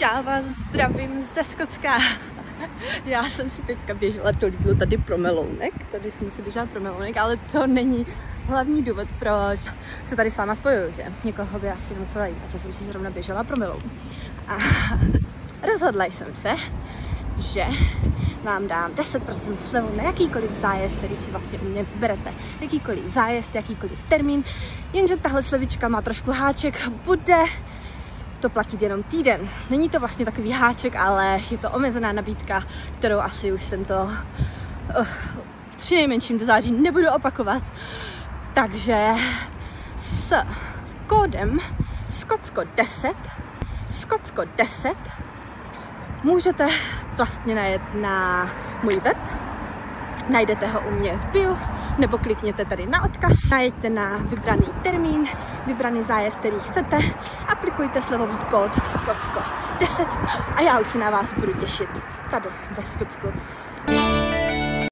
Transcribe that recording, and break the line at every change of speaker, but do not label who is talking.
Já vás zdravím ze Skotska. Já jsem si teďka běžela do Lidlu tady pro melounek. Tady jsem si běžela pro melounek, ale to není hlavní důvod, proč se tady s váma spojuju, že? Někoho by asi nemusela jít, protože jsem si zrovna běžela pro meloun. A rozhodla jsem se, že vám dám 10% slevu na jakýkoliv zájezd, který si vlastně u mě vyberete. Jakýkoliv zájezd, jakýkoliv termín, jenže tahle slevička má trošku háček, bude to platit jenom týden. Není to vlastně takový háček, ale je to omezená nabídka, kterou asi už tento přinejmenším do září nebudu opakovat. Takže s kódem Skotsko10 můžete vlastně najet na můj web. Najdete ho u mě v bio, nebo klikněte tady na odkaz, najeďte na vybraný termín, vybraný zájezd, který chcete, aplikujte slevový kód Skotsko10 a já už se na vás budu těšit tady ve Skotsku.